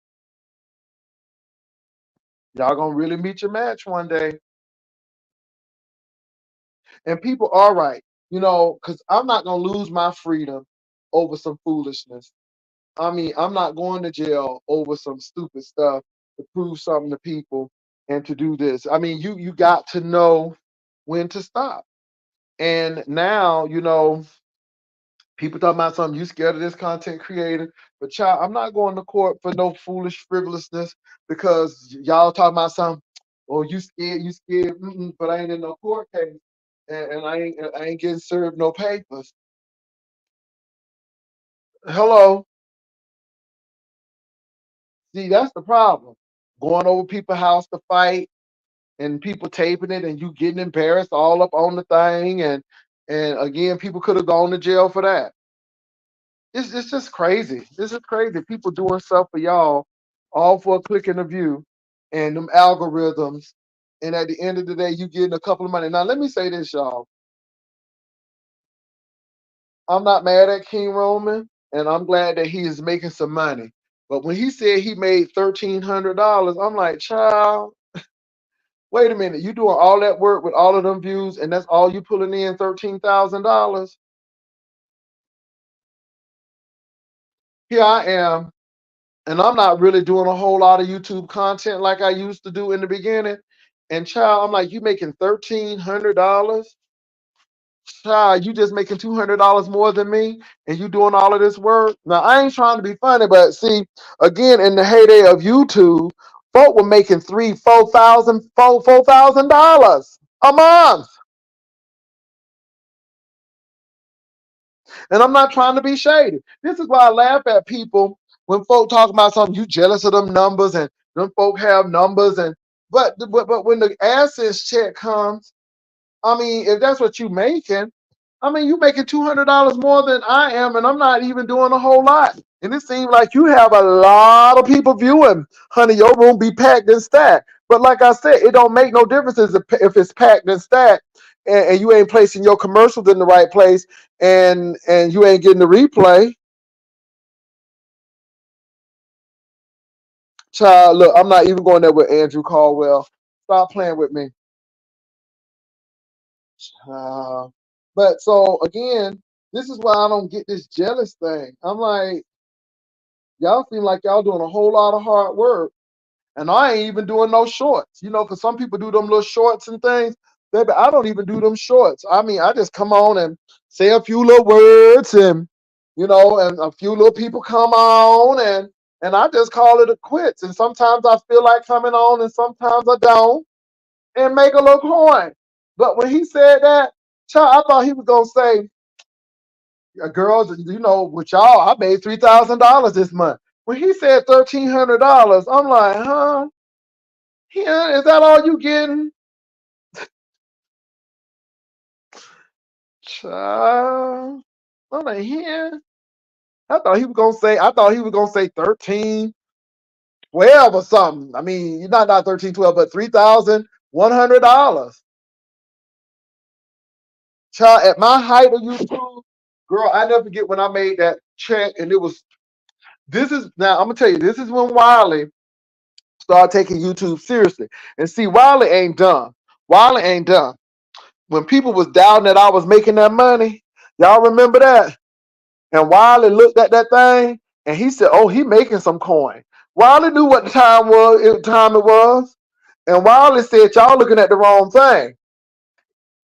Y'all gonna really meet your match one day. And people are right, because I'm not gonna lose my freedom over some foolishness. I mean, I'm not going to jail over some stupid stuff to prove something to people and to do this. I mean, you got to know when to stop. And now, people talking about something, you scared of this content creator. But child, I'm not going to court for no foolish frivolousness because y'all talking about something. Oh, you scared, but I ain't in no court case. And I ain't getting served no papers. Hello. See, that's the problem. Going over people's house to fight and people taping it and you getting embarrassed all up on the thing and again people could have gone to jail for that. It's just crazy. This is crazy. People doing stuff for y'all all for a click and a view, and them algorithms. And at the end of the day, you getting a couple of money. Now, let me say this, y'all. I'm not mad at King Roman, and I'm glad that he is making some money. But when he said he made $1,300, I'm like, child, wait a minute. You doing all that work with all of them views, and that's all you pulling in $13,000? Here I am, and I'm not really doing a whole lot of YouTube content like I used to do in the beginning. And child, I'm like, you making $1,300? Child, you just making $200 more than me, and you doing all of this work. Now, I ain't trying to be funny, but see, again, in the heyday of YouTube, folk were making $4,000 a month. And I'm not trying to be shady. This is why I laugh at people when folk talk about something. You jealous of them numbers, and them folk have numbers, and but when the AdSense check comes, I mean, if that's what you making, I mean, you making $200 more than I am, and I'm not even doing a whole lot. And it seems like you have a lot of people viewing. Honey, your room be packed and stacked. But like I said, it don't make no difference if it's packed and stacked, and you ain't placing your commercials in the right place, and you ain't getting the replay. Child, look, I'm not even going there with Andrew Caldwell. Stop playing with me. But so again, this is why I don't get this jealous thing. I'm like, y'all seem like y'all doing a whole lot of hard work, and I ain't even doing no shorts. You know, because some people do them little shorts and things. Baby, I don't even do them shorts. I mean, I just come on and say a few little words, and and a few little people come on, and I just call it a quits. And sometimes I feel like coming on, and sometimes I don't, and make a little coin. But when he said that, child, I thought he was gonna say, girls, with y'all, I made $3,000 this month. When he said $1,300, I'm like, huh? Yeah, is that all you getting? Child. I'm like, yeah. I thought he was gonna say 13, 12 or something. I mean, not 13, 12, but $3,100. Child, at my height of YouTube, girl, I never forget when I made that check, and now I'm gonna tell you, this is when Wiley started taking YouTube seriously. And see, Wiley ain't done. Wiley ain't done. When people was doubting that I was making that money, y'all remember that? And Wiley looked at that thing, and he said, "Oh, he making some coin." Wiley knew what the time it was, and Wiley said, "Y'all looking at the wrong thing."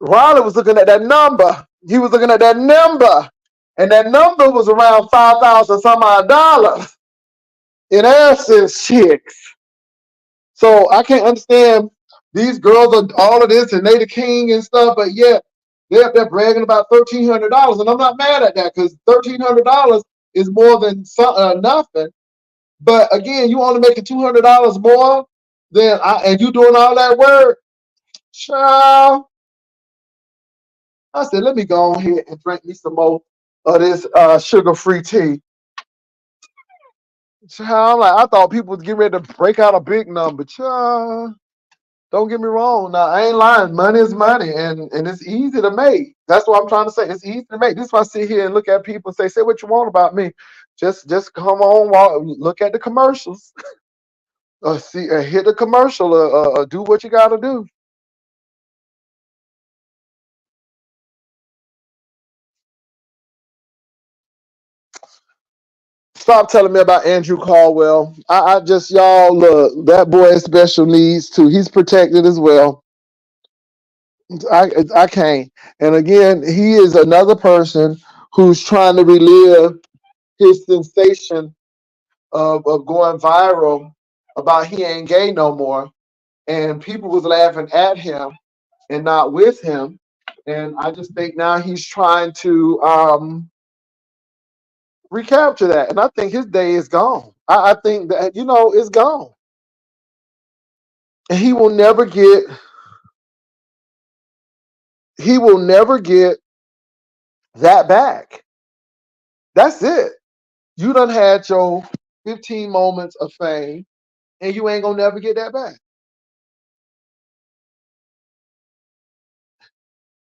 Wiley was looking at that number. He was looking at that number, and that number was around 5,000 some odd dollars in AdSense checks. So I can't understand, these girls are all of this and they the king and stuff, but yet they're bragging about $1,300, and I'm not mad at that, because $1,300 is more than nothing. But again, you only making $200 more and you doing all that work, child. I said, let me go on here and drink me some more of this sugar-free tea. Child, I thought people was getting ready to break out a big number, child. Don't get me wrong. Now, I ain't lying. Money is money, and it's easy to make. That's what I'm trying to say. It's easy to make. This is why I sit here and look at people and say what you want about me. Just come on, look at the commercials. Hit the commercial, do what you got to do. Stop telling me about Andrew Caldwell. I just, y'all, look, that boy has special needs too. He's protected as well. I can't. And again, he is another person who's trying to relive his sensation of going viral about he ain't gay no more, and people was laughing at him and not with him. And I just think now he's trying to recapture that, and I think his day is gone. I think that it's gone, and he will never get that back. That's it. You done had your 15 moments of fame. and you ain't gonna never get that back.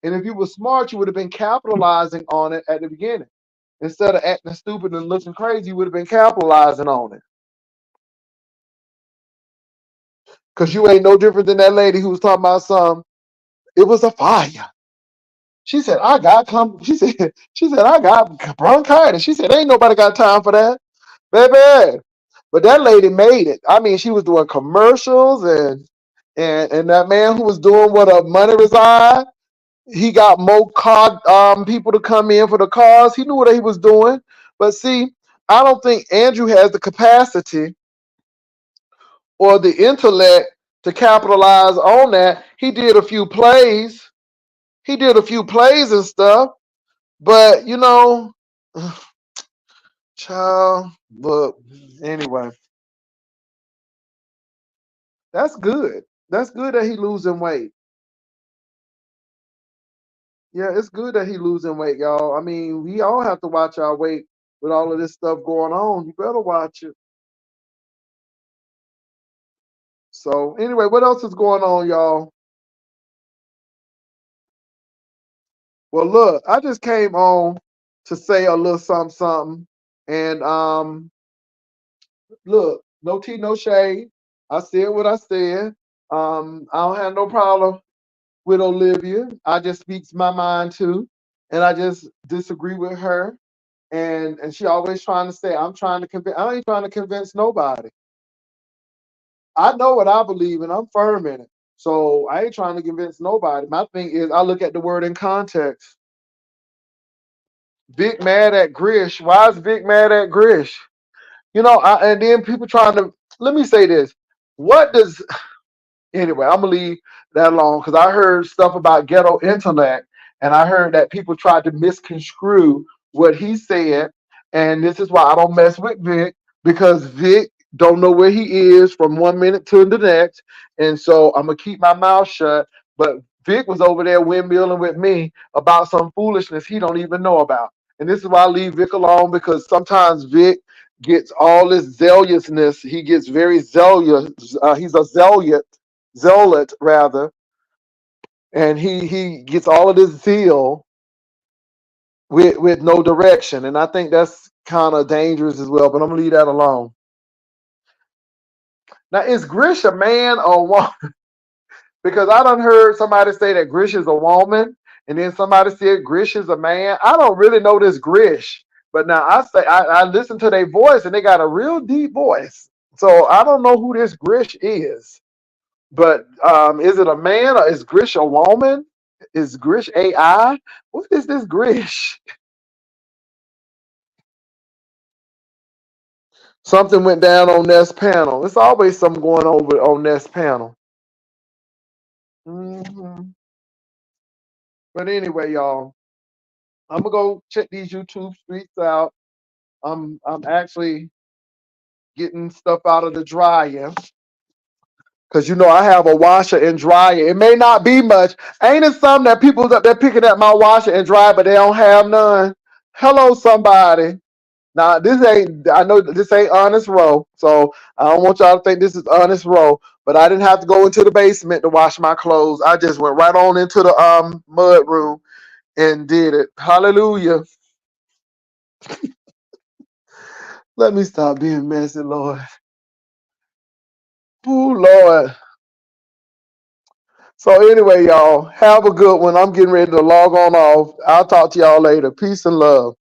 And if you were smart, you would have been capitalizing on it at the beginning. Instead of acting stupid and looking crazy, you would have been capitalizing on it. Because you ain't no different than that lady who was talking about it was a fire. She said, she said, I got bronchitis. She said, ain't nobody got time for that. Baby. But that lady made it. I mean, she was doing commercials and that man who was doing what a money reside, he got more car people to come in for the cars. He knew what he was doing. But see, I don't think Andrew has the capacity or the intellect to capitalize on that. He did a few plays. He did a few plays and stuff. But child, look, anyway, that's good. That's good that he losing weight. Yeah, it's good that he losing weight, y'all. I mean, we all have to watch our weight with all of this stuff going on. You better watch it. So anyway, what else is going on, y'all? Well, look, I just came on to say a little something, something, and look, no tea, no shade. I said what I said. I don't have no problem with Olivia. I just speaks my mind too, and I just disagree with her. And she always trying to say, I'm trying to convince. I ain't trying to convince nobody. I know what I believe, and I'm firm in it. So I ain't trying to convince nobody. My thing is, I look at the word in context. Vic mad at Grish. Why is Vic mad at Grish? And then people trying to. Let me say this. What does Anyway, I'm gonna leave that alone because I heard stuff about ghetto intellect, and I heard that people tried to misconstrue what he said, and this is why I don't mess with Vic because Vic don't know where he is from 1 minute to the next, and so I'm gonna keep my mouth shut. But Vic was over there windmilling with me about some foolishness he don't even know about, and this is why I leave Vic alone because sometimes Vic gets all this zealousness. He gets very zealous. He's a zealot rather, and he gets all of this zeal with no direction, and I think that's kind of dangerous as well. But I'm gonna leave that alone. Now, is Grish a man or a woman? Because I done heard somebody say that Grish is a woman, and then somebody said Grish is a man. I don't really know this Grish, but now I listen to their voice, and they got a real deep voice. So I don't know who this Grish is. But is it a man or is Grish a woman? Is Grish AI? What is this Grish? Something went down on Nest panel. There's always something going on Nest panel. But anyway, y'all, I'm gonna go check these YouTube streets out. I'm actually getting stuff out of the dryer. Cause I have a washer and dryer. It may not be much. Ain't it something that people's up there picking at my washer and dryer, but they don't have none? Hello, somebody. Now I know this ain't Honest Row, so I don't want y'all to think this is Honest Row. But I didn't have to go into the basement to wash my clothes. I just went right on into the mud room and did it. Hallelujah. Let me stop being messy, Lord. Ooh, Lord. So anyway, y'all, have a good one. I'm getting ready to log on off. I'll talk to y'all later. Peace and love.